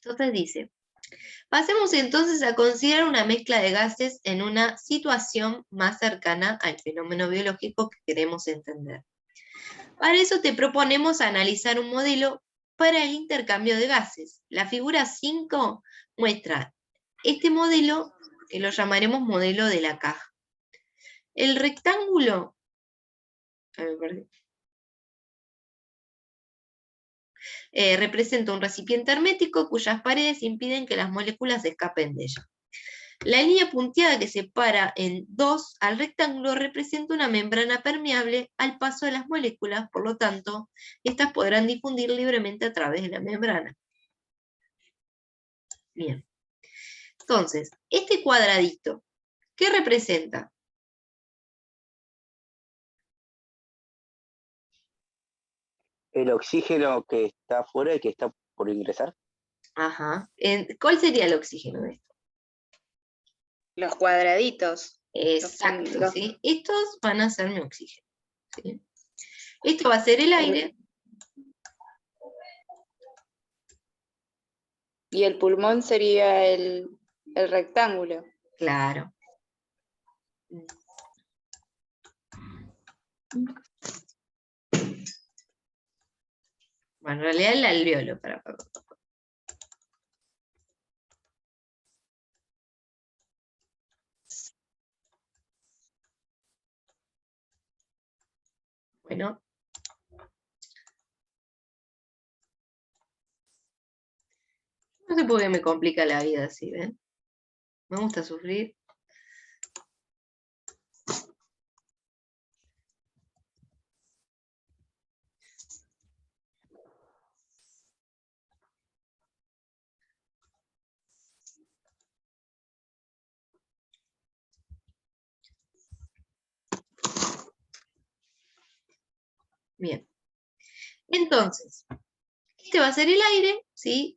Entonces dice, pasemos entonces a considerar una mezcla de gases en una situación más cercana al fenómeno biológico que queremos entender. Para eso te proponemos analizar un modelo para el intercambio de gases. La figura 5 muestra este modelo, que lo llamaremos modelo de la caja. El rectángulo, representa un recipiente hermético cuyas paredes impiden que las moléculas escapen de ella. La línea punteada que separa en dos al rectángulo representa una membrana permeable al paso de las moléculas, por lo tanto, estas podrán difundir libremente a través de la membrana. Bien. Entonces, este cuadradito, ¿qué representa? El oxígeno que está afuera y que está por ingresar. Ajá. ¿Cuál sería el oxígeno de esto? Los cuadraditos. Exacto, ¿sí? Estos van a ser mi oxígeno, ¿sí? Esto va a ser el aire. Y el pulmón sería el rectángulo. Claro. Bueno, en realidad el alveolo, Bueno. No sé por qué me complica la vida así, ¿ven? Me gusta sufrir. Bien. Entonces, este va a ser el aire, ¿sí?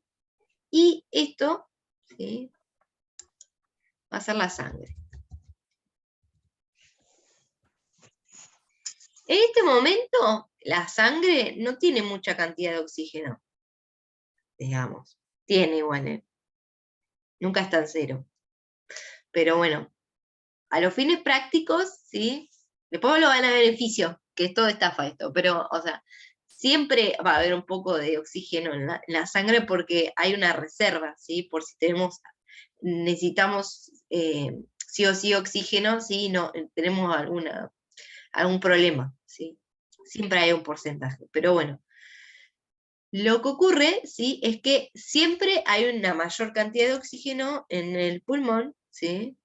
Y esto, ¿sí? Va a ser la sangre. En este momento, la sangre no tiene mucha cantidad de oxígeno, digamos. Tiene igual, ¿eh? Nunca está en cero. Pero bueno, a los fines prácticos, ¿sí? Después lo van a beneficio, que es todo estafa esto, pero, o sea, siempre va a haber un poco de oxígeno en la sangre porque hay una reserva, ¿sí? Por si necesitamos sí o sí oxígeno, ¿sí? No, tenemos algún problema, ¿sí? Siempre hay un porcentaje, pero bueno. Lo que ocurre, ¿sí? Es que siempre hay una mayor cantidad de oxígeno en el pulmón, ¿sí?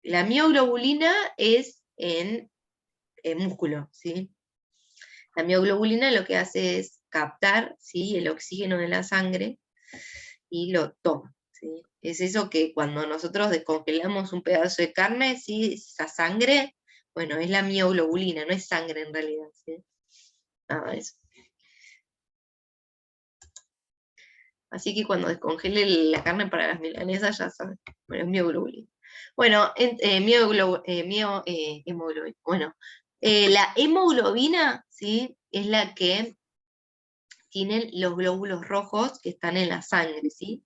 La mioglobulina es en músculo, ¿sí? La mioglobulina lo que hace es captar, ¿sí? El oxígeno de la sangre y lo toma, ¿sí? Es eso que cuando nosotros descongelamos un pedazo de carne, ¿sí? Esa sangre, bueno, es la mioglobulina, no es sangre en realidad, ¿sí? Nada de eso. Así que cuando descongele la carne para las milanesas, ya saben, bueno, es mioglobulina. Bueno, hemoglobina. Bueno, la hemoglobina, ¿sí? Es la que tienen los glóbulos rojos que están en la sangre, ¿sí?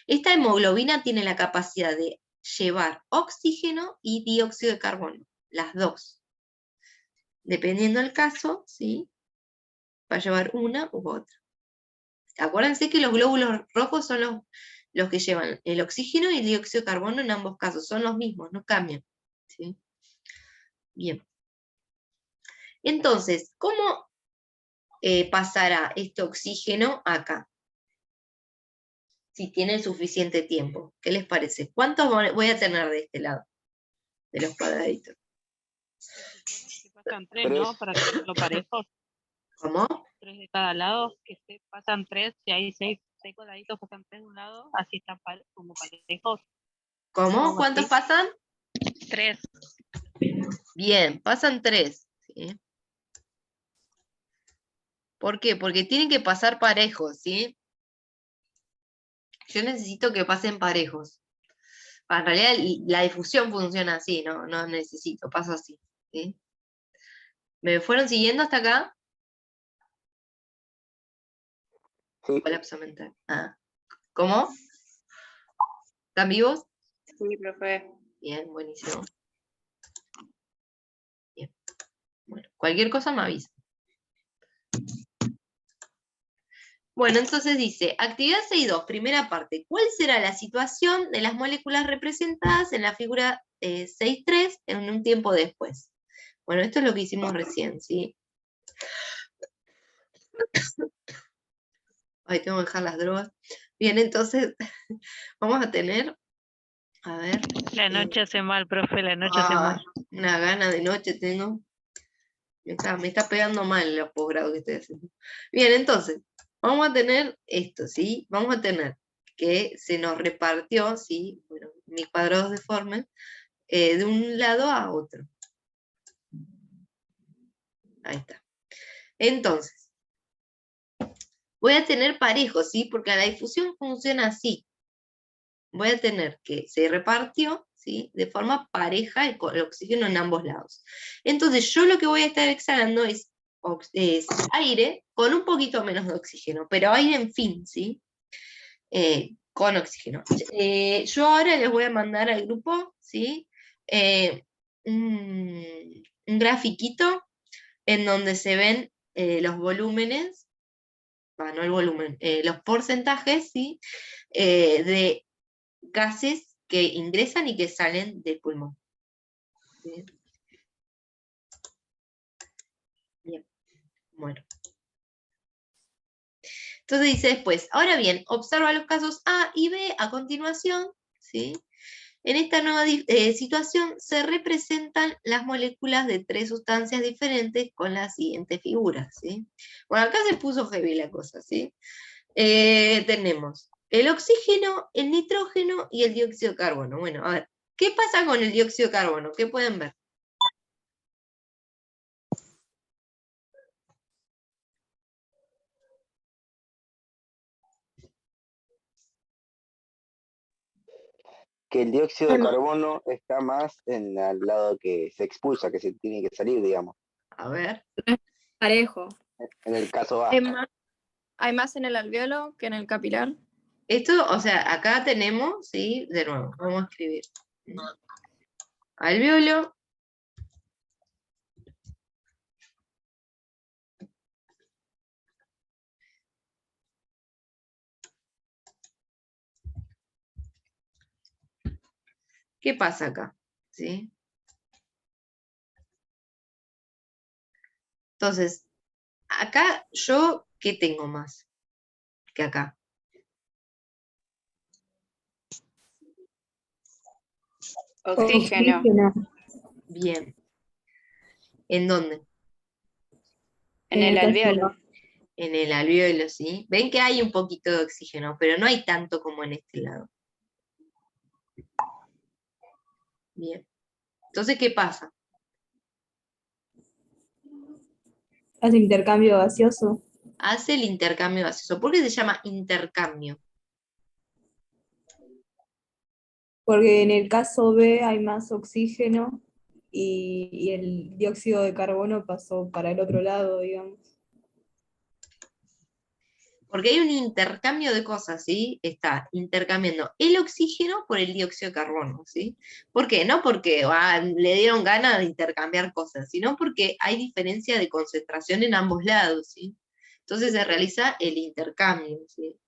Esta hemoglobina tiene la capacidad de llevar oxígeno y dióxido de carbono, las dos. Dependiendo del caso, ¿sí? Va a llevar una u otra. Acuérdense que los glóbulos rojos son los que llevan el oxígeno y el dióxido de carbono en ambos casos, son los mismos, no cambian, ¿sí? Bien. Entonces, ¿cómo pasará este oxígeno acá? Si tienen suficiente tiempo. ¿Qué les parece? ¿Cuántos voy a tener de este lado? De los cuadraditos. Se pasan tres, ¿no? Para que lo parejos. ¿Cómo? 3 de cada lado, que se pasan 3, si hay 6 cuadraditos, pasan 3 de un lado, así están como parejos. ¿Cómo? ¿Cuántos pasan? 3. Bien, pasan 3. ¿Sí? ¿Por qué? Porque tienen que pasar parejos, ¿sí? Yo necesito que pasen parejos. En realidad la difusión funciona así, no necesito, paso así, ¿sí? ¿Me fueron siguiendo hasta acá? Sí. Colapso mental. Ah. ¿Cómo? ¿Están vivos? Sí, profe. Bien, buenísimo. Bien. Bueno, cualquier cosa me avisa. Bueno, entonces dice, actividad 6.2, primera parte. ¿Cuál será la situación de las moléculas representadas en la figura 6.3 en un tiempo después? Bueno, esto es lo que hicimos recién, ¿sí? Ay, tengo que dejar las drogas. Bien, entonces vamos a tener, a ver. La noche hace mal, profe, la noche hace mal. Una gana de noche tengo. Me está pegando mal el posgrado que estoy haciendo. Bien, entonces, vamos a tener esto, ¿sí? Vamos a tener que se nos repartió, ¿sí? Bueno, mis cuadrados deformes, de un lado a otro. Ahí está. Entonces, voy a tener parejo, ¿sí? Porque la difusión funciona así. Voy a tener que se repartió, ¿sí? De forma pareja el oxígeno en ambos lados. Entonces, yo lo que voy a estar exhalando es aire con un poquito menos de oxígeno, pero aire en fin, ¿sí? Con oxígeno. Yo ahora les voy a mandar al grupo, ¿sí? Un grafiquito en donde se ven los volúmenes, no el volumen, los porcentajes, ¿sí? De gases que ingresan y que salen del pulmón. Bien. Bien. Bueno. Entonces dice después, ahora bien, observa los casos A y B a continuación, ¿sí? En esta nueva situación se representan las moléculas de 3 sustancias diferentes con las siguientes figuras, ¿sí? Bueno, acá se puso heavy la cosa, ¿sí? Tenemos el oxígeno, el nitrógeno y el dióxido de carbono. Bueno, a ver, ¿qué pasa con el dióxido de carbono? ¿Qué pueden ver? Que el dióxido de carbono está más en el lado que se expulsa, que se tiene que salir, digamos. A ver. Parejo. En el caso A. Hay más en el alveolo que en el capilar. Esto, o sea, acá tenemos, ¿sí? De nuevo, vamos a escribir. Alveolo. ¿Qué pasa acá? ¿Sí? Entonces, acá yo, ¿qué tengo más que acá? Oxígeno. Bien. ¿En dónde? En el alveolo. En el alveolo, ¿sí? Ven que hay un poquito de oxígeno, pero no hay tanto como en este lado. Bien. Entonces, ¿qué pasa? Hace intercambio gaseoso. Hace el intercambio gaseoso. ¿Por qué se llama intercambio? Porque en el caso B hay más oxígeno y el dióxido de carbono pasó para el otro lado, digamos. Porque hay un intercambio de cosas, ¿sí? Está intercambiando el oxígeno por el dióxido de carbono, ¿sí? ¿Por qué? No porque le dieron ganas de intercambiar cosas, sino porque hay diferencia de concentración en ambos lados, ¿sí? Entonces se realiza el intercambio, ¿sí?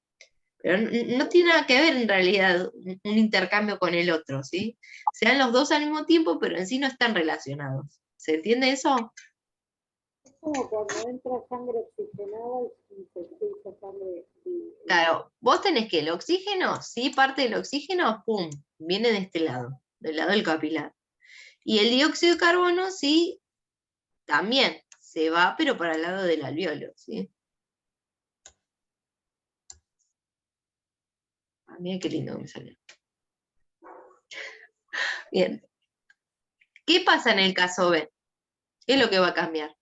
Pero no tiene nada que ver en realidad un intercambio con el otro, ¿sí? Se dan los dos al mismo tiempo, pero en sí no están relacionados. ¿Se entiende eso? Es como cuando entra sangre oxigenada y se expulsa sangre. Claro, vos tenés que el oxígeno, sí, parte del oxígeno, pum, viene de este lado, del lado del capilar. Y el dióxido de carbono, sí, también se va, pero para el lado del alveolo, ¿sí? Ah, mira qué lindo que me salió. Bien. ¿Qué pasa en el caso B? ¿Qué es lo que va a cambiar?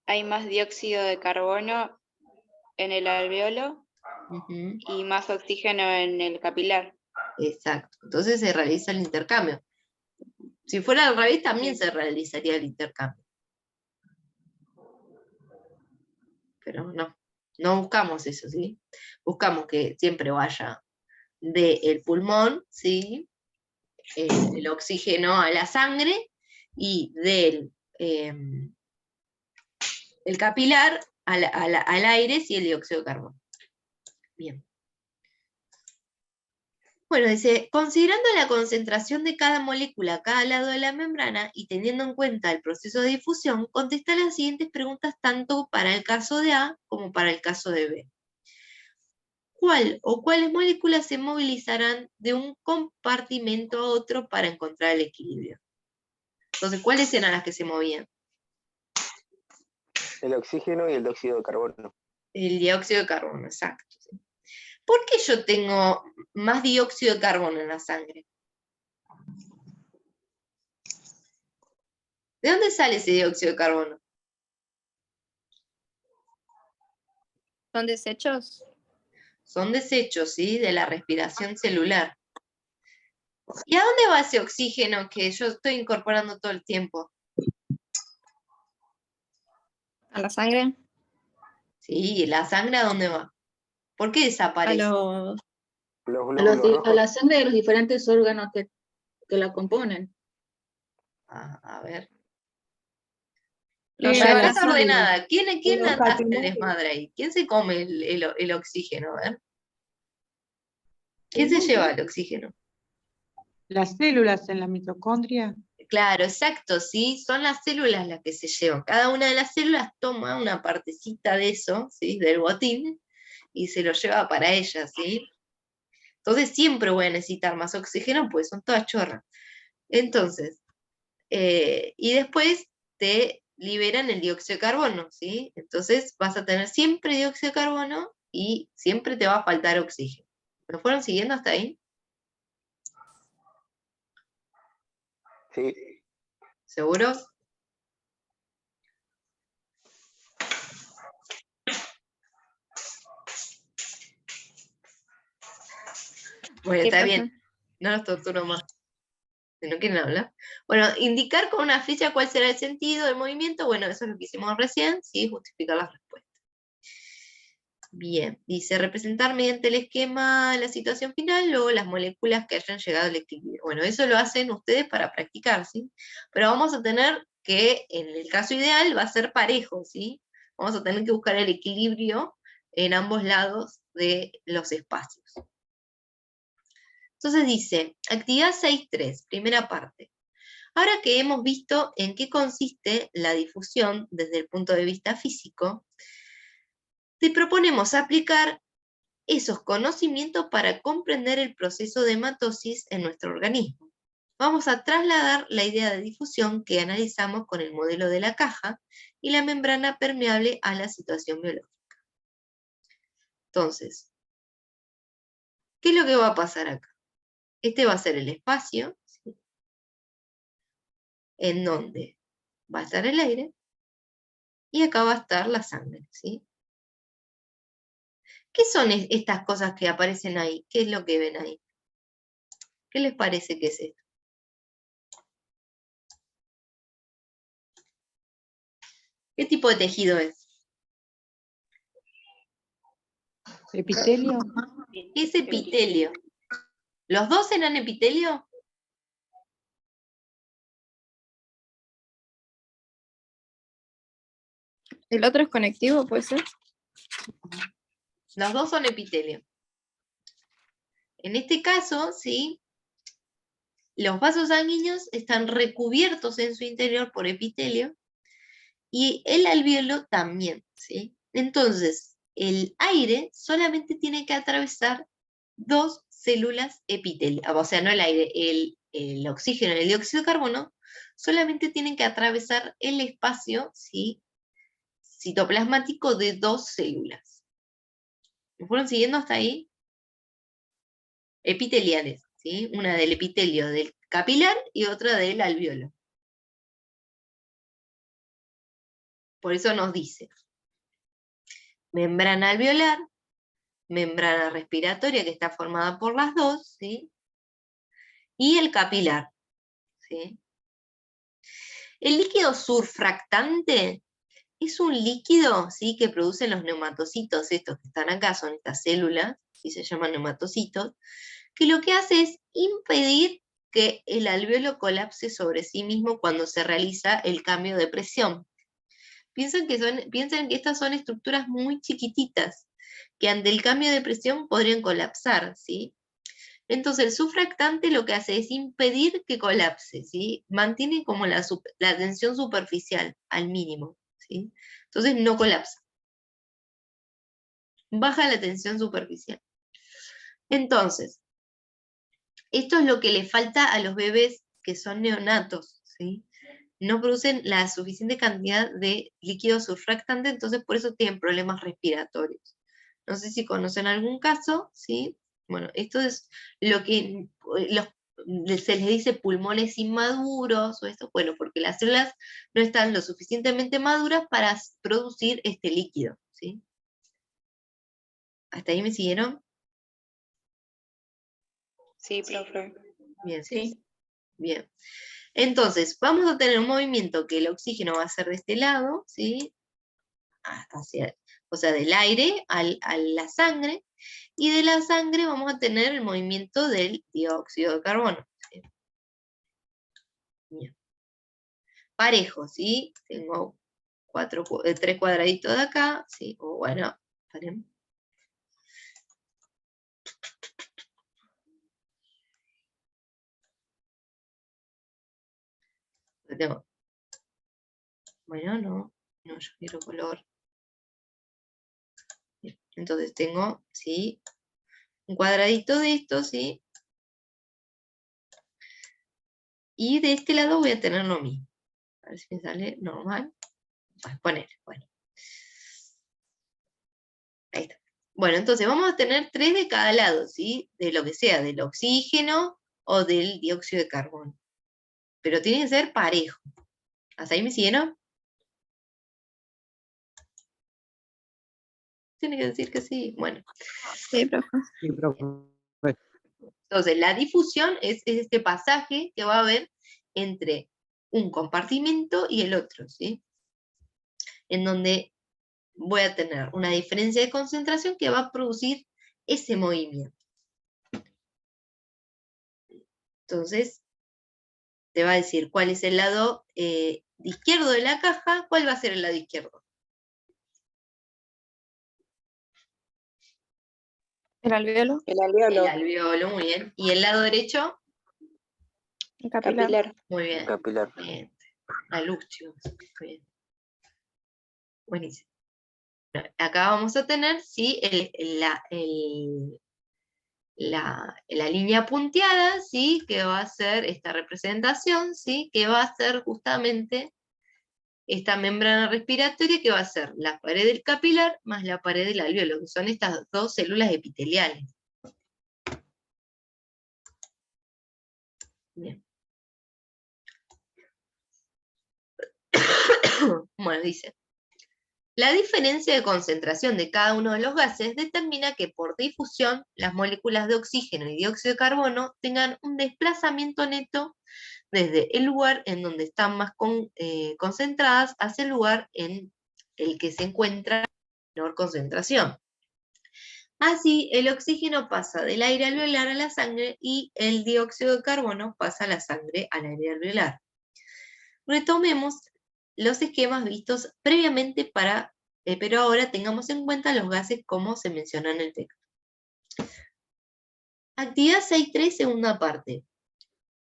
Hay más dióxido de carbono en el alveolo Ujú, y más oxígeno en el capilar. exacto. Entonces se realiza el intercambio. Si fuera al revés, también se realizaría el intercambio. Pero no. No buscamos eso, ¿sí? Buscamos que siempre vaya del pulmón, ¿sí? El oxígeno a la sangre y del el capilar al aire, ¿sí? El dióxido de carbono. Bien. Bueno, dice, considerando la concentración de cada molécula a cada lado de la membrana y teniendo en cuenta el proceso de difusión, contesta las siguientes preguntas tanto para el caso de A como para el caso de B. ¿Cuál o cuáles moléculas se movilizarán de un compartimento a otro para encontrar el equilibrio? Entonces, ¿cuáles eran las que se movían? El oxígeno y el dióxido de carbono. El dióxido de carbono, exacto. ¿Sí? ¿Por qué yo tengo más dióxido de carbono en la sangre? ¿De dónde sale ese dióxido de carbono? ¿Son desechos? Son desechos, ¿sí? De la respiración celular. ¿Y a dónde va ese oxígeno que yo estoy incorporando todo el tiempo? ¿A la sangre? Sí, ¿la sangre a dónde va? ¿Por qué ¿A desaparece? los... Los A, los glóbulos a rojos. la sangre de los diferentes órganos que la componen. A ver. los Bueno, lleva a la está sangre? ordenada. ¿Quién Los hace el capilares. desmadre ahí? ¿Quién se come el oxígeno? A ver. ¿Quién se lleva el oxígeno? Las células en la mitocondria. Claro, exacto, ¿sí? Son las células las que se llevan. Cada una de las células toma una partecita de eso, ¿sí? Del botín, y se lo lleva para ellas, ¿sí? Entonces siempre voy a necesitar más oxígeno, pues son todas chorras. Entonces, y después te liberan el dióxido de carbono, ¿sí? Entonces vas a tener siempre dióxido de carbono y siempre te va a faltar oxígeno. ¿Me fueron siguiendo hasta ahí? Sí. ¿Seguros? Bueno, ¿Qué está pasa? bien. No los torturo más. Si no quieren hablar. Bueno, indicar con una flecha cuál será el sentido del movimiento. Bueno, eso es lo que hicimos recién, ¿sí? Justificar las respuestas. Bien, dice representar mediante el esquema la situación final, luego las moléculas que hayan llegado al equilibrio. Bueno, eso lo hacen ustedes para practicar, ¿sí? Pero vamos a tener que, en el caso ideal, va a ser parejo, ¿sí? Vamos a tener que buscar el equilibrio en ambos lados de los espacios. Entonces dice, actividad 6.3, primera parte. Ahora que hemos visto en qué consiste la difusión desde el punto de vista físico, te proponemos aplicar esos conocimientos para comprender el proceso de mitosis en nuestro organismo. Vamos a trasladar la idea de difusión que analizamos con el modelo de la caja y la membrana permeable a la situación biológica. Entonces, ¿qué es lo que va a pasar acá? Este va a ser el espacio, ¿sí? En donde va a estar el aire, y acá va a estar la sangre, ¿sí? ¿Qué son estas cosas que aparecen ahí? ¿Qué es lo que ven ahí? ¿Qué les parece que es esto? ¿Qué tipo de tejido es? Epitelio. ¿Qué es epitelio? ¿Los dos eran epitelio? ¿El otro es conectivo, puede ser? Los dos son epitelio. En este caso, ¿sí? Los vasos sanguíneos están recubiertos en su interior por epitelio y el alvéolo también, ¿sí? Entonces, el aire solamente tiene que atravesar dos células epiteliales, o sea, no el aire, el oxígeno y el dióxido de carbono solamente tienen que atravesar el espacio, ¿sí? Citoplasmático de dos células. ¿Me fueron siguiendo hasta ahí? Epiteliales, ¿sí? Una del epitelio del capilar y otra del alvéolo. Por eso nos dice membrana alveolar, membrana respiratoria que está formada por las dos, ¿sí? Y el capilar, ¿sí? El líquido surfractante es un líquido, ¿sí?, que producen los neumatocitos, estos que están acá, son estas células, ¿sí?, se llaman neumatocitos, que lo que hace es impedir que el alveolo colapse sobre sí mismo cuando se realiza el cambio de presión. Piensen que estas son estructuras muy chiquititas, que ante el cambio de presión podrían colapsar, ¿sí? Entonces el surfractante lo que hace es impedir que colapse, ¿sí? Mantiene como la tensión superficial al mínimo, ¿sí? Entonces no colapsa. Baja la tensión superficial. Entonces, esto es lo que le falta a los bebés que son neonatos, ¿sí? No producen la suficiente cantidad de líquido surfractante, entonces por eso tienen problemas respiratorios. No sé si conocen algún caso, ¿sí? Bueno, esto es lo que se les dice pulmones inmaduros, o esto, bueno, porque las células no están lo suficientemente maduras para producir este líquido, ¿sí? ¿Hasta ahí me siguieron? Sí, profe. Bien, Sí. bien. Entonces, vamos a tener un movimiento que el oxígeno va a ser de este lado, ¿sí? O sea, del aire a la sangre, y de la sangre vamos a tener el movimiento del dióxido de carbono. ¿Sí? Bien. Parejo, ¿sí? Tengo 3 cuadraditos de acá, ¿sí? O bueno, esperen. Bueno, no, yo quiero color. Bien. Entonces tengo, ¿sí?, un cuadradito de esto, ¿sí? Y de este lado voy a tener lo mismo. A ver si me sale normal. Poner, bueno. Ahí está. Bueno, entonces vamos a tener 3 de cada lado, ¿sí? De lo que sea, del oxígeno o del dióxido de carbono. Pero tiene que ser parejo. ¿Hasta ahí me siguieron? Tiene que decir que sí. Bueno. Sí, profe. Sí, profe. Entonces, la difusión es este pasaje que va a haber entre un compartimento y el otro, ¿sí? En donde voy a tener una diferencia de concentración que va a producir ese movimiento. Entonces, te va a decir cuál es el lado izquierdo de la caja, cuál va a ser el lado izquierdo. El alveolo, El El alveolo. alveolo, muy bien. ¿Y el lado derecho? el capilar. Capilar. Muy bien. Capilar. Bien. La luz, chicos. Muy bien. Buenísimo. Acá vamos a tener, ¿sí?, la línea punteada, ¿sí?, que va a ser esta representación, ¿sí?, que va a ser justamente esta membrana respiratoria, que va a ser la pared del capilar más la pared del alveolo, que son estas 2 células epiteliales. Bien. Bueno, dice, la diferencia de concentración de cada uno de los gases determina que por difusión las moléculas de oxígeno y dióxido de carbono tengan un desplazamiento neto desde el lugar en donde están más concentradas hacia el lugar en el que se encuentra menor concentración. Así, el oxígeno pasa del aire alveolar a la sangre y el dióxido de carbono pasa a la sangre al aire alveolar. Retomemos los esquemas vistos previamente pero ahora tengamos en cuenta los gases como se menciona en el texto. Actividad 6.3, segunda parte.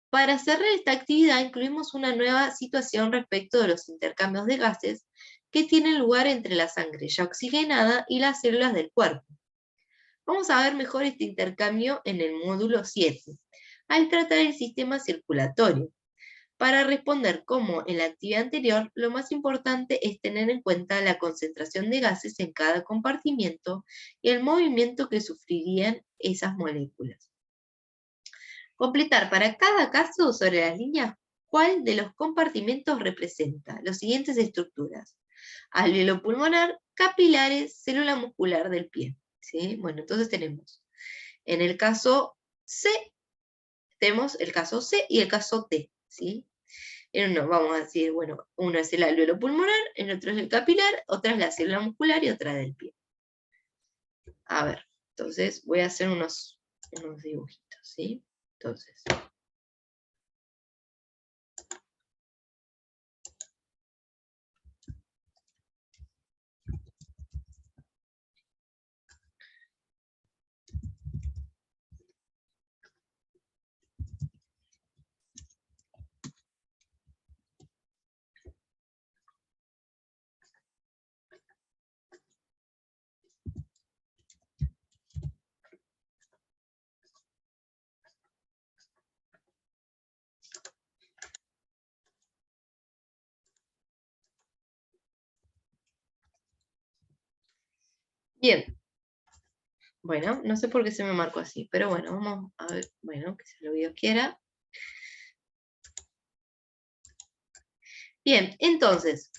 Para cerrar esta actividad incluimos una nueva situación respecto de los intercambios de gases que tienen lugar entre la sangre ya oxigenada y las células del cuerpo. Vamos a ver mejor este intercambio en el módulo 7, al tratar el sistema circulatorio. Para responder como en la actividad anterior, lo más importante es tener en cuenta la concentración de gases en cada compartimiento y el movimiento que sufrirían esas moléculas. Completar para cada caso sobre las líneas cuál de los compartimentos representa las siguientes estructuras: alveolo pulmonar, capilares, célula muscular del pie. ¿Sí? Bueno, entonces tenemos en el caso C, tenemos el caso C y el caso T. ¿Sí? En uno vamos a decir, bueno, uno es el alvéolo pulmonar, en otro es el capilar, otra es la célula muscular y otra del pie. A ver, entonces voy a hacer unos dibujitos, ¿sí? Entonces. Bien. Bueno, no sé por qué se me marcó así, pero bueno, vamos a ver, bueno, que sea lo que Dios quiera. Bien, entonces.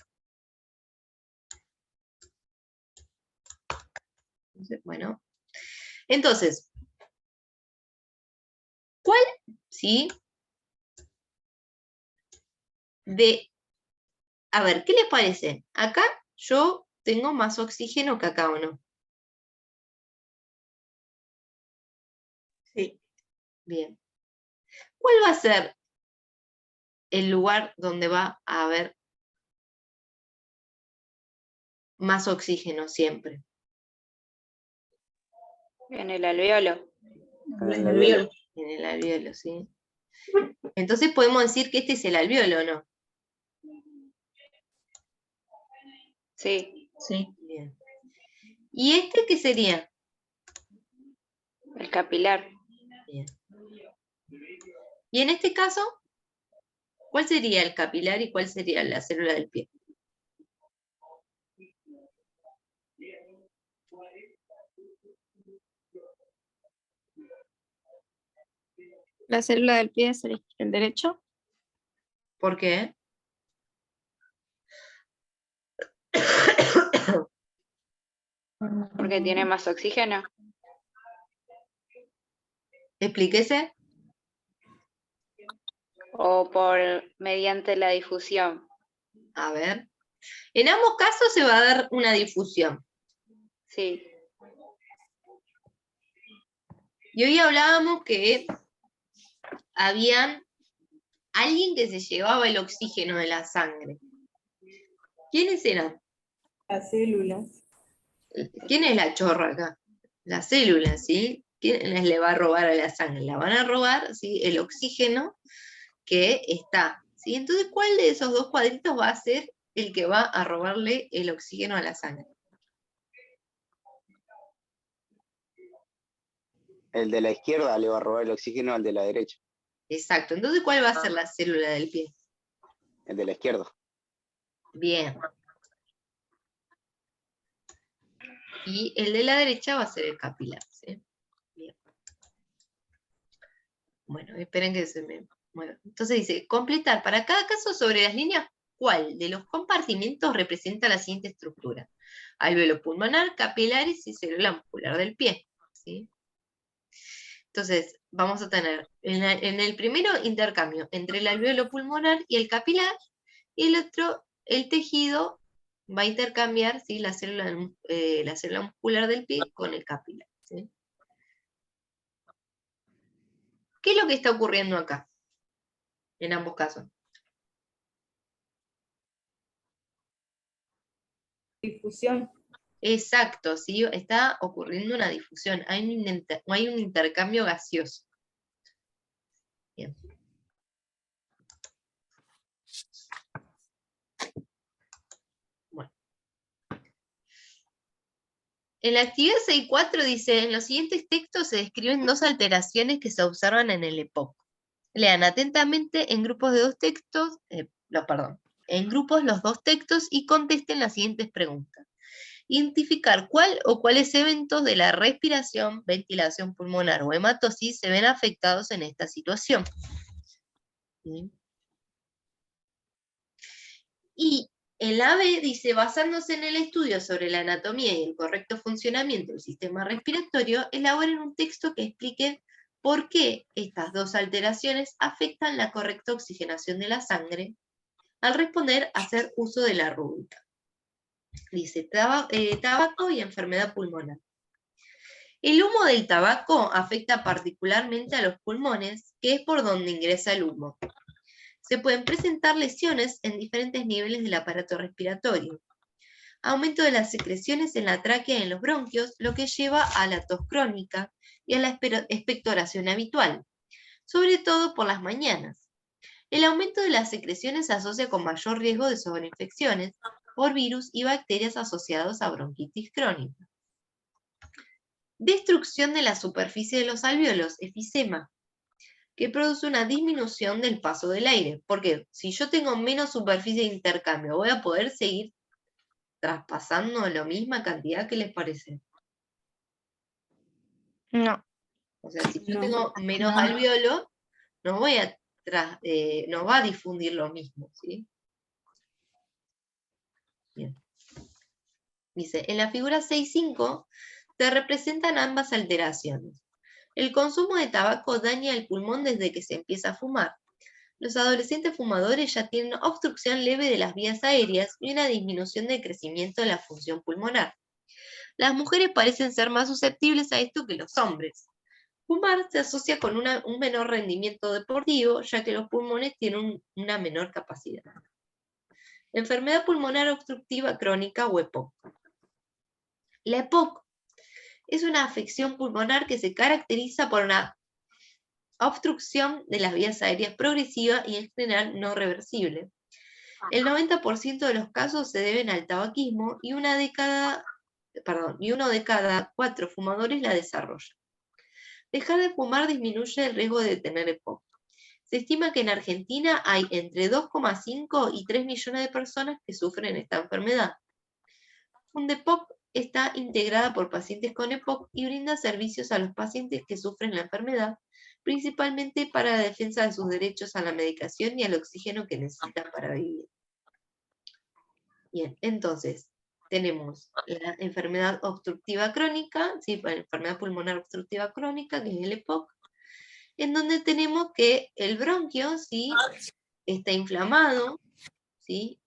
Bueno. Entonces. ¿Cuál, sí? A ver, ¿qué les parece? Acá yo tengo más oxígeno que acá, ¿o no? Sí. Bien. ¿Cuál va a ser el lugar donde va a haber más oxígeno siempre? En el alvéolo. En el alvéolo. En el alvéolo, ¿sí? Entonces podemos decir que este es el alvéolo, ¿no? Sí, Sí. Bien. ¿Y este qué sería? el capilar. Bien. Y en este caso, ¿cuál sería el capilar y cuál sería la célula del pie? La célula del pie es el derecho. ¿Por qué? Porque tiene más oxígeno. Explíquese. O por mediante la difusión. A ver. En ambos casos se va a dar una difusión. Sí. Y hoy hablábamos que habían alguien que se llevaba el oxígeno de la sangre. ¿Quiénes eran? Las células. ¿Quién es la chorra acá? La célula, ¿sí? ¿Quién le va a robar a la sangre? La van a robar, ¿sí? El oxígeno que está, ¿sí? Entonces, ¿cuál de esos dos cuadritos va a ser el que va a robarle el oxígeno a la sangre? El de la izquierda le va a robar el oxígeno al de la derecha. Exacto. Entonces, ¿cuál va a ser la célula del pie? El de la izquierda. Bien. Y el de la derecha va a ser el capilar, ¿sí? Bien. Bueno, esperen que se me mueva. Entonces dice, completar para cada caso sobre las líneas, ¿cuál de los compartimentos representa la siguiente estructura? Alvéolo pulmonar, capilares y célula muscular del pie, ¿sí? Entonces, vamos a tener en el primero intercambio entre el alvéolo pulmonar y el capilar, y el otro, el tejido, va a intercambiar, ¿sí? la célula muscular del pie con el capilar, ¿sí? ¿Qué es lo que está ocurriendo acá? En ambos casos. Difusión. Exacto, ¿sí? Está ocurriendo una difusión, hay un intercambio gaseoso. Bien. Bueno. En la actividad 6.4 dice, en los siguientes textos se describen dos alteraciones que se observan en el EPOC. Lean atentamente en grupos de dos textos, en grupos los dos textos y contesten las siguientes preguntas. Identificar cuál o cuáles eventos de la respiración, ventilación pulmonar o hematosis se ven afectados en esta situación. ¿Sí? Y en la B dice, basándose en el estudio sobre la anatomía y el correcto funcionamiento del sistema respiratorio, elaboren un texto que explique por qué estas dos alteraciones afectan la correcta oxigenación de la sangre al responder hacer uso de la rúbrica. Dice, tabaco y enfermedad pulmonar. El humo del tabaco afecta particularmente a los pulmones, que es por donde ingresa el humo. Se pueden presentar lesiones en diferentes niveles del aparato respiratorio. Aumento de las secreciones en la tráquea y en los bronquios, lo que lleva a la tos crónica y a la expectoración habitual, sobre todo por las mañanas. El aumento de las secreciones se asocia con mayor riesgo de sobreinfecciones por virus y bacterias asociados a bronquitis crónica. Destrucción de la superficie de los alvéolos, efisema, que produce una disminución del paso del aire. Porque si yo tengo menos superficie de intercambio, ¿voy a poder seguir traspasando la misma cantidad? ¿Qué les parece? No. O sea, si yo No. tengo menos alvéolo, no va a difundir lo mismo, ¿sí? Bien. Dice, en la figura 6.5 se representan ambas alteraciones. El consumo de tabaco daña el pulmón desde que se empieza a fumar. Los adolescentes fumadores ya tienen obstrucción leve de las vías aéreas y una disminución del crecimiento de la función pulmonar. Las mujeres parecen ser más susceptibles a esto que los hombres. Fumar se asocia con un menor rendimiento deportivo, ya que los pulmones tienen una menor capacidad. Enfermedad pulmonar obstructiva crónica o EPOC. La EPOC es una afección pulmonar que se caracteriza por una obstrucción de las vías aéreas progresiva y en general no reversible. El 90% de los casos se deben al tabaquismo y uno de cada 4 fumadores la desarrolla. Dejar de fumar disminuye el riesgo de tener EPOC. Se estima que en Argentina hay entre 2,5 y 3 millones de personas que sufren esta enfermedad. Fundepoc está integrada por pacientes con EPOC y brinda servicios a los pacientes que sufren la enfermedad, principalmente para la defensa de sus derechos a la medicación y al oxígeno que necesitan para vivir. Bien, entonces, tenemos la enfermedad obstructiva crónica, ¿sí? La enfermedad pulmonar obstructiva crónica, que es el EPOC, en donde tenemos que el bronquio, ¿sí? Está inflamado, ¿sí?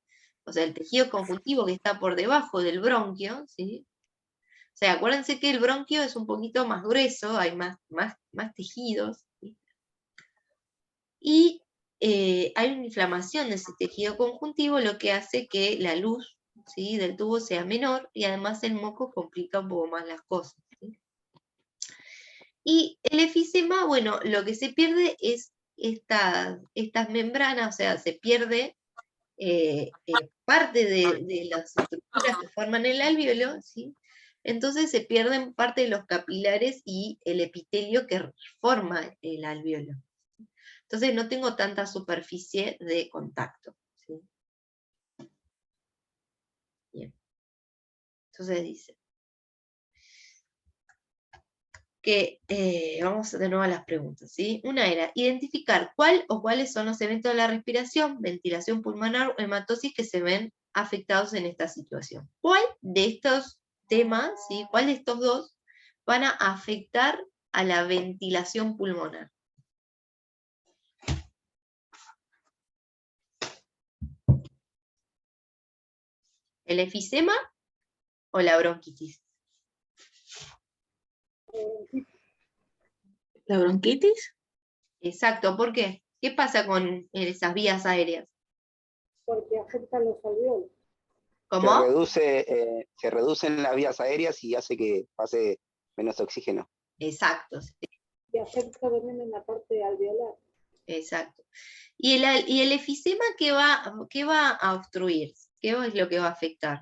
O sea, el tejido conjuntivo que está por debajo del bronquio, ¿sí? O sea, acuérdense que el bronquio es un poquito más grueso, hay más tejidos, ¿sí? Y hay una inflamación de ese tejido conjuntivo, lo que hace que la luz, ¿sí? del tubo sea menor, y además el moco complica un poco más las cosas, ¿sí? Y el efisema, bueno, lo que se pierde es estas membranas, o sea, se pierde parte de las estructuras que forman el alvéolo, ¿sí? Entonces se pierden parte de los capilares y el epitelio que forma el alvéolo. Entonces no tengo tanta superficie de contacto, ¿sí? Bien. Entonces dice que, vamos de nuevo a las preguntas, ¿sí? Una era, identificar cuál o cuáles son los eventos de la respiración, ventilación pulmonar o hematosis que se ven afectados en esta situación. ¿Cuál de estos temas, ¿sí? ¿Cuál de estos dos van a afectar a la ventilación pulmonar? ¿El efisema o la bronquitis? ¿La bronquitis? Exacto, ¿por qué? ¿Qué pasa con esas vías aéreas? Porque afecta a los alvéolos. ¿Cómo? Se reducen las vías aéreas y hace que pase menos oxígeno. Exacto, Y afecta también en la parte alveolar. exacto. ¿Y el efisema qué va a obstruir? ¿Qué es lo que va a afectar?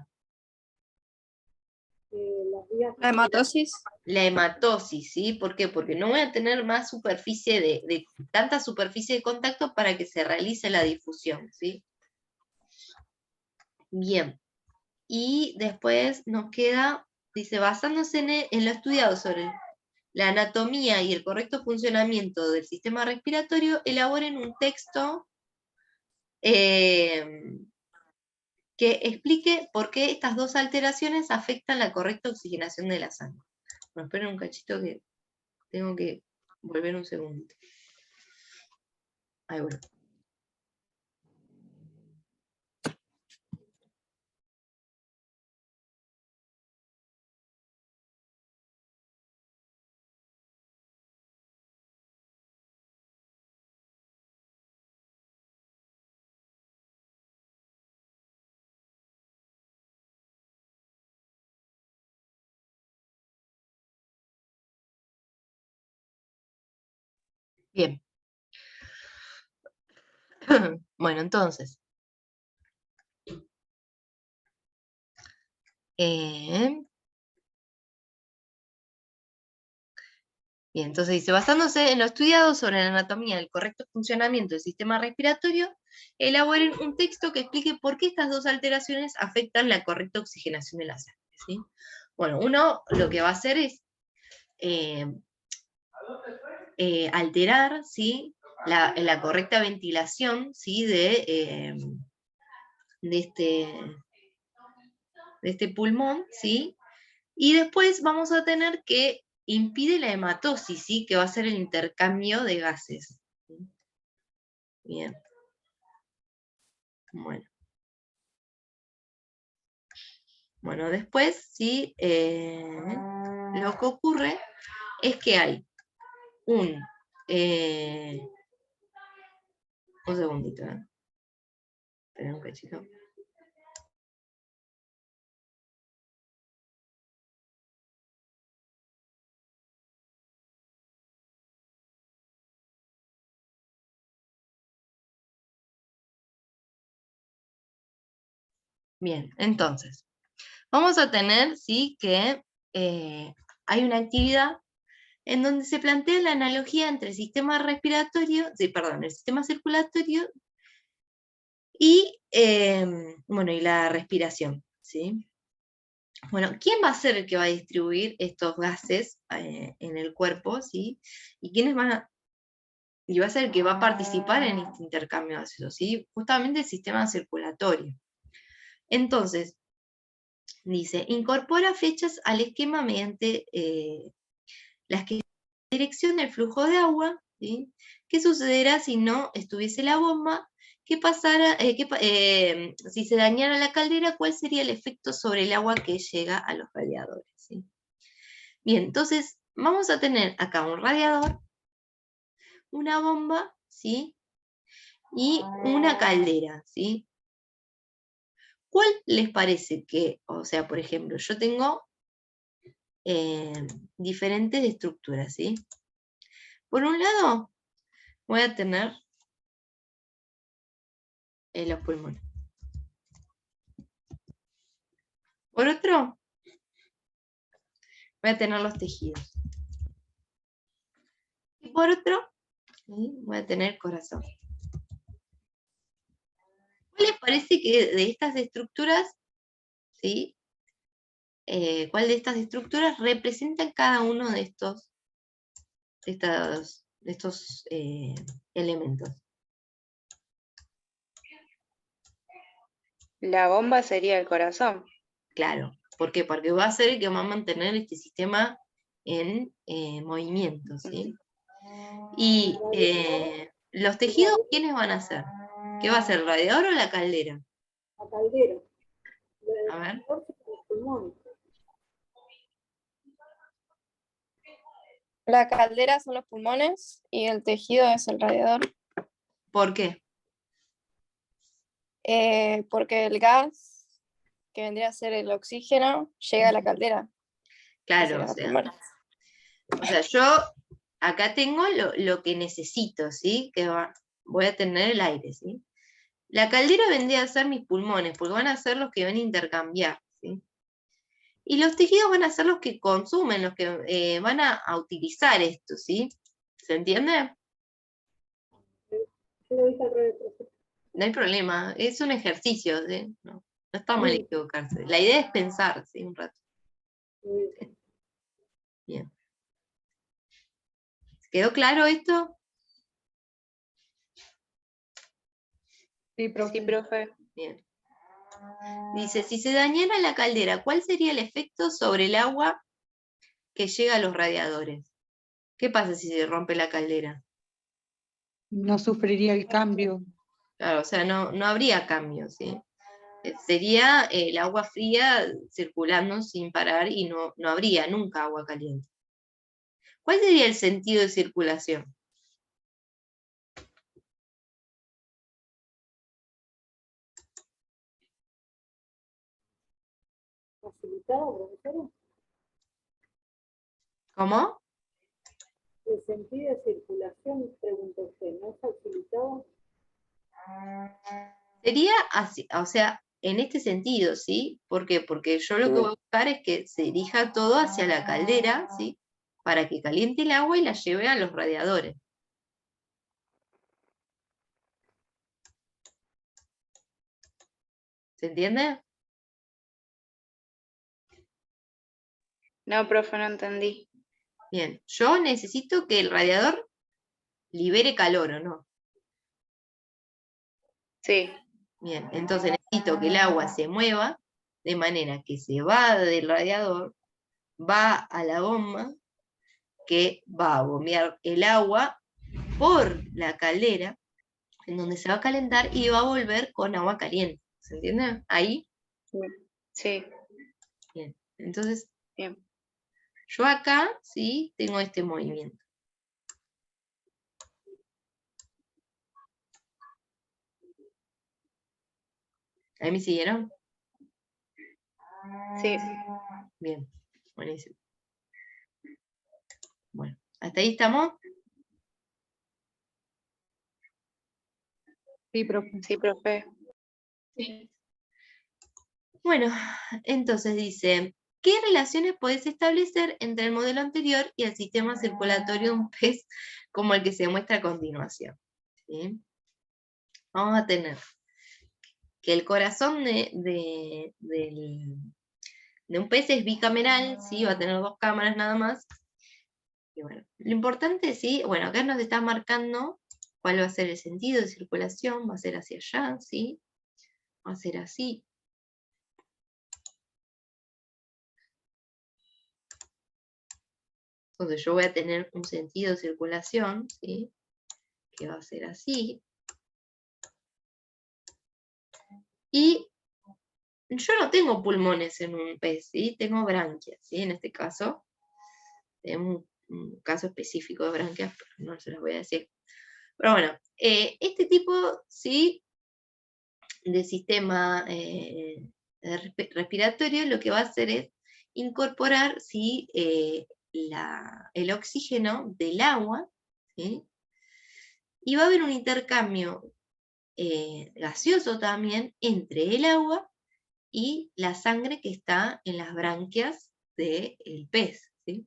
Las vías La hematosis. La hematosis, ¿sí? ¿Por qué? Porque no voy a tener más superficie tanta superficie de contacto para que se realice la difusión, ¿sí? Bien. Y después nos queda, dice, basándose en lo estudiado sobre la anatomía y el correcto funcionamiento del sistema respiratorio, elaboren un texto que explique por qué estas dos alteraciones afectan la correcta oxigenación de la sangre. Bueno, esperen un cachito que tengo que volver un segundito. Ahí bueno. Bien. Bueno, entonces. Bien, entonces dice, basándose en lo estudiado sobre la anatomía del correcto funcionamiento del sistema respiratorio, elaboren un texto que explique por qué estas dos alteraciones afectan la correcta oxigenación de la sangre, ¿sí? Bueno, uno lo que va a hacer es alterar, ¿sí?, la correcta ventilación, ¿sí?, de este pulmón, ¿sí? Y después vamos a tener que impide la hematosis, ¿sí?, que va a ser el intercambio de gases. Bien. Bueno. Bueno, después, ¿sí?, lo que ocurre es que hay un segundito, espera un cachito. Bien, entonces, vamos a tener, sí, que hay una actividad en donde se plantea la analogía entre el sistema respiratorio, el sistema circulatorio y, bueno, y la respiración, ¿sí? Bueno, ¿quién va a ser el que va a distribuir estos gases en el cuerpo, ¿sí? Y quiénes van a... Y va a ser el que va a participar en este intercambio gaseoso, ¿sí? Justamente el sistema circulatorio. Entonces, dice, incorpora flechas al esquema mediante las que dirección del flujo de agua, ¿sí? ¿Qué sucederá si no estuviese la bomba? ¿Qué pasara, si se dañara la caldera, cuál sería el efecto sobre el agua que llega a los radiadores? ¿Sí? Bien, entonces vamos a tener acá un radiador, una bomba, ¿sí?, y una caldera, ¿sí? ¿Cuál les parece que, o sea, por ejemplo, yo tengo diferentes estructuras, ¿sí? Por un lado, voy a tener los pulmones. Por otro, voy a tener los tejidos. Y por otro, ¿sí?, voy a tener corazón. ¿Cuál les parece que de estas estructuras, ¿sí?, cuál de estas estructuras representan cada uno de estos elementos? La bomba sería el corazón. Claro, ¿por qué? Porque va a ser el que va a mantener este sistema en movimiento, ¿sí? Y los tejidos, ¿quiénes van a ser? ¿Qué va a ser, el radiador o la caldera? La caldera. A ver. Los pulmones. La caldera son los pulmones y el tejido es el radiador. ¿Por qué? Porque el gas, que vendría a ser el oxígeno, llega a la caldera. Claro, los pulmones. o sea, yo acá tengo lo que necesito, ¿sí? Voy a tener el aire, ¿sí? La caldera vendría a ser mis pulmones, porque van a ser los que van a intercambiar, ¿sí? Y los tejidos van a ser los que consumen, los que van a utilizar esto, ¿sí? ¿Se entiende? Yo lo dije al revés. No hay problema, es un ejercicio, ¿sí? No está mal equivocarse. La idea es pensar, ¿sí? Un rato. Bien. ¿Quedó claro esto? Sí, profe. Sí, profe. Bien. Dice, si se dañara la caldera, ¿cuál sería el efecto sobre el agua que llega a los radiadores? ¿Qué pasa si se rompe la caldera? No sufriría el cambio. Claro, o sea, no habría cambio, ¿sí? Sería el agua fría circulando sin parar y no habría nunca agua caliente. ¿Cuál sería el sentido de circulación? ¿Facilitado, profesora? ¿Cómo? El sentido de circulación, pregunta usted, ¿no es facilitado? Sería así, o sea, en este sentido, ¿sí? ¿Por qué? Porque yo lo que voy a buscar es que se dirija todo hacia la caldera, ¿sí? Para que caliente el agua y la lleve a los radiadores. ¿Se entiende? No, profe, no entendí. Bien, yo necesito que el radiador libere calor, ¿o no? Sí, Bien, entonces necesito que el agua se mueva de manera que se va del radiador, va a la bomba, que va a bombear el agua por la caldera, en donde se va a calentar y va a volver con agua caliente. ¿Se entiende? Ahí. sí, Bien. Entonces, bien. yo acá, sí, tengo este movimiento. ¿Ahí me siguieron? Sí, Bien, buenísimo. Bueno, ¿hasta ahí estamos? Sí, profe. sí, profe. Bueno, entonces dice, ¿qué relaciones podés establecer entre el modelo anterior y el sistema circulatorio de un pez como el que se muestra a continuación? ¿Sí? Vamos a tener que el corazón de un pez es bicameral, ¿sí? Va a tener 2 cámaras nada más. Y bueno, lo importante, ¿sí? Bueno, acá nos está marcando cuál va a ser el sentido de circulación, va a ser hacia allá, ¿sí? Va a ser así. Entonces yo voy a tener un sentido de circulación, ¿sí? Que va a ser así. Y yo no tengo pulmones en un pez, ¿sí? Tengo branquias, ¿sí? En este caso, tenemos un caso específico de branquias, pero no se las voy a decir. Pero bueno, este tipo, ¿sí? De sistema respiratorio lo que va a hacer es incorporar, ¿sí? El oxígeno del agua, ¿sí? Y va a haber un intercambio gaseoso también entre el agua y la sangre que está en las branquias del pez, ¿sí?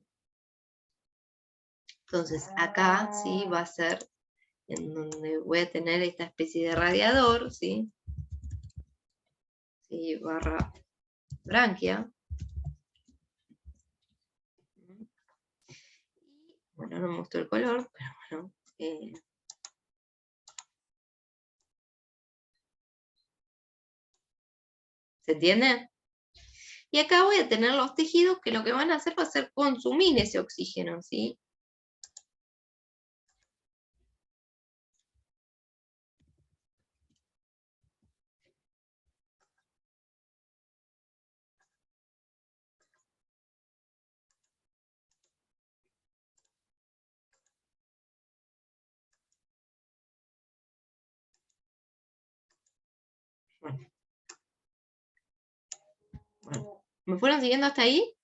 Entonces acá, ¿sí? Va a ser en donde voy a tener esta especie de radiador, ¿sí? ¿Sí? Barra branquia. Bueno, no me mostró el color, pero bueno. ¿Se entiende? Y acá voy a tener los tejidos que lo que van a hacer va a ser consumir ese oxígeno, ¿sí? Bueno. ¿Me fueron siguiendo hasta ahí?